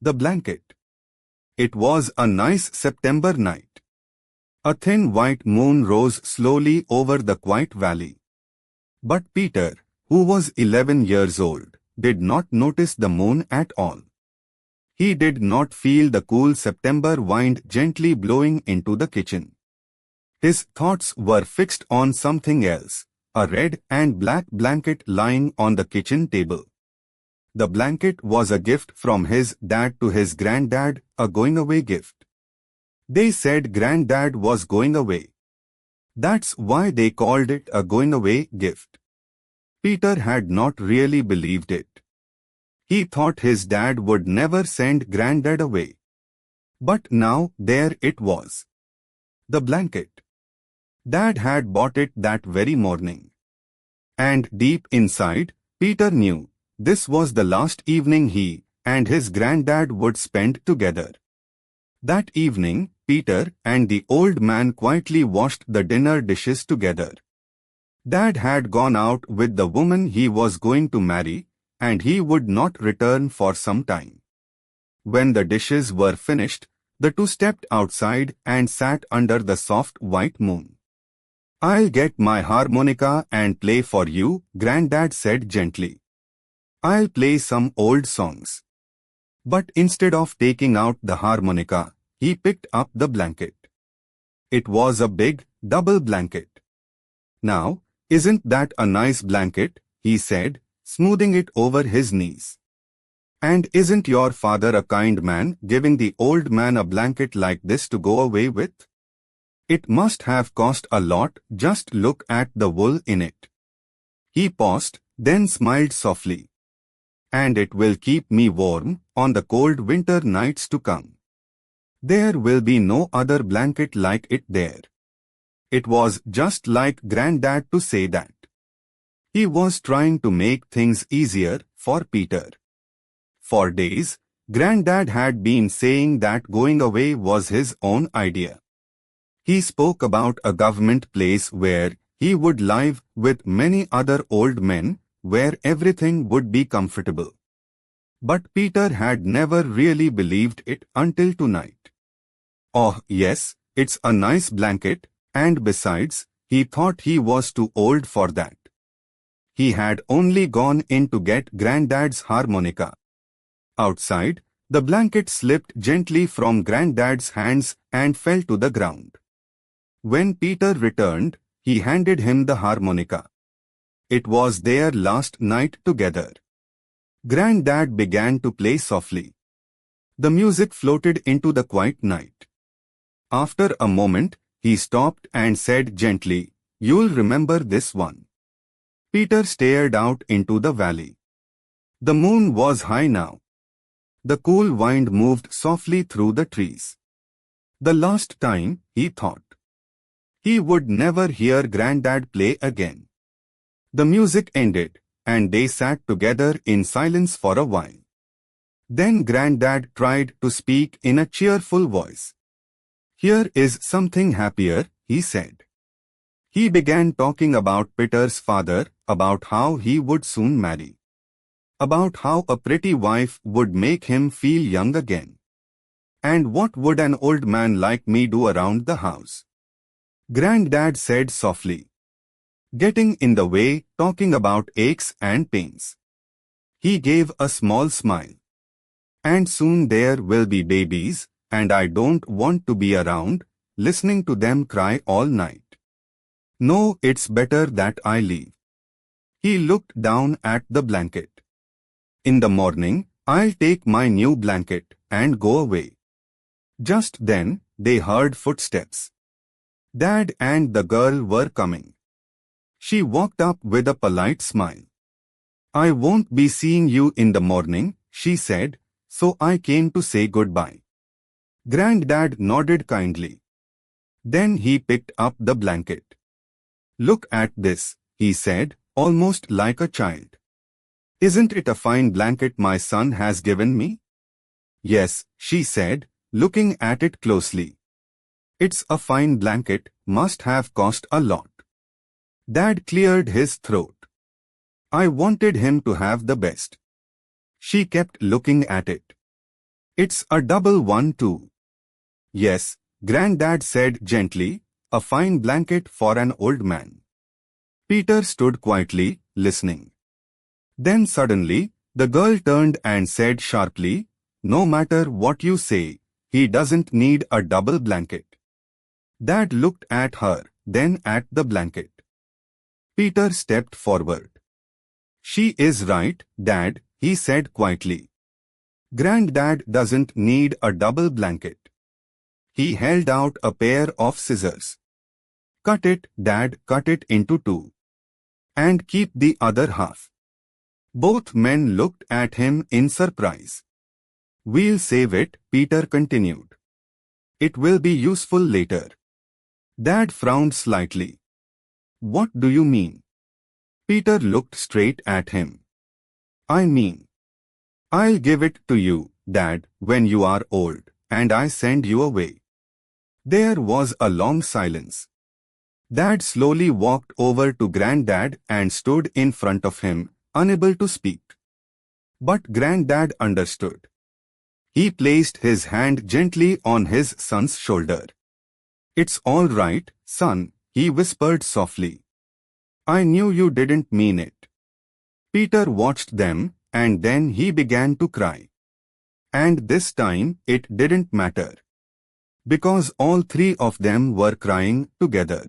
The blanket. It was a nice September night. A thin white moon rose slowly over the quiet valley. But Peter, who was 11 years old, did not notice the moon at all. He did not feel the cool September wind gently blowing into the kitchen. His thoughts were fixed on something else, a red and black blanket lying on the kitchen table. The blanket was a gift from his dad to his granddad, a going-away gift. They said granddad was going away. That's why they called it a going-away gift. Peter had not really believed it. He thought his dad would never send granddad away. But now there it was. The blanket. Dad had bought it that very morning. And deep inside, Peter knew this was the last evening he and his granddad would spend together. That evening, Peter and the old man quietly washed the dinner dishes together. Dad had gone out with the woman he was going to marry, and he would not return for some time. When the dishes were finished, the two stepped outside and sat under the soft white moon. "I'll get my harmonica and play for you," Granddad said gently. "I'll play some old songs." But instead of taking out the harmonica, he picked up the blanket. It was a big, double blanket. "Now, isn't that a nice blanket?" he said, smoothing it over his knees. "And isn't your father a kind man, giving the old man a blanket like this to go away with? It must have cost a lot, just look at the wool in it." He paused, then smiled softly. "And it will keep me warm on the cold winter nights to come. There will be no other blanket like it there." It was just like Granddad to say that. He was trying to make things easier for Peter. For days, Granddad had been saying that going away was his own idea. He spoke about a government place where he would live with many other old men, where everything would be comfortable. But Peter had never really believed it until tonight. "Oh yes, it's a nice blanket, and besides, he thought he was too old for that." He had only gone in to get Granddad's harmonica. Outside, the blanket slipped gently from Granddad's hands and fell to the ground. When Peter returned, he handed him the harmonica. It was their last night together. Granddad began to play softly. The music floated into the quiet night. After a moment, he stopped and said gently, "You'll remember this one." Peter stared out into the valley. The moon was high now. The cool wind moved softly through the trees. The last time, he thought. He would never hear Granddad play again. The music ended, and they sat together in silence for a while. Then Granddad tried to speak in a cheerful voice. "Here is something happier," he said. He began talking about Peter's father, about how he would soon marry, about how a pretty wife would make him feel young again. "And what would an old man like me do around the house?" Granddad said softly, getting in the way, talking about aches and pains. He gave a small smile. "And soon there will be babies, and I don't want to be around, listening to them cry all night. No, it's better that I leave." He looked down at the blanket. "In the morning, I'll take my new blanket and go away." Just then, they heard footsteps. Dad and the girl were coming. She walked up with a polite smile. "I won't be seeing you in the morning," she said, "so I came to say goodbye." Granddad nodded kindly. Then he picked up the blanket. "Look at this," he said, almost like a child. "Isn't it a fine blanket my son has given me?" "Yes," she said, looking at it closely. "It's a fine blanket, must have cost a lot." Dad cleared his throat. "I wanted him to have the best." She kept looking at it. It's a double one too. Yes, Granddad said gently, a fine blanket for an old man. Peter stood quietly, listening. Then suddenly, the girl turned and said sharply, "No matter what you say, he doesn't need a double blanket." Dad looked at her, then at the blanket. Peter stepped forward. "She is right, Dad," he said quietly. "Granddad doesn't need a double blanket." He held out a pair of scissors. "Cut it, Dad, cut it into two. And keep the other half." Both men looked at him in surprise. "We'll save it," Peter continued. "It will be useful later." Dad frowned slightly. "What do you mean?" Peter looked straight at him. "I mean, I'll give it to you, Dad, when you are old, and I send you away." There was a long silence. Dad slowly walked over to Granddad and stood in front of him, unable to speak. But Granddad understood. He placed his hand gently on his son's shoulder. "It's all right, son," he whispered softly. "I knew you didn't mean it." Peter watched them, and then he began to cry. And this time, it didn't matter. Because all three of them were crying together.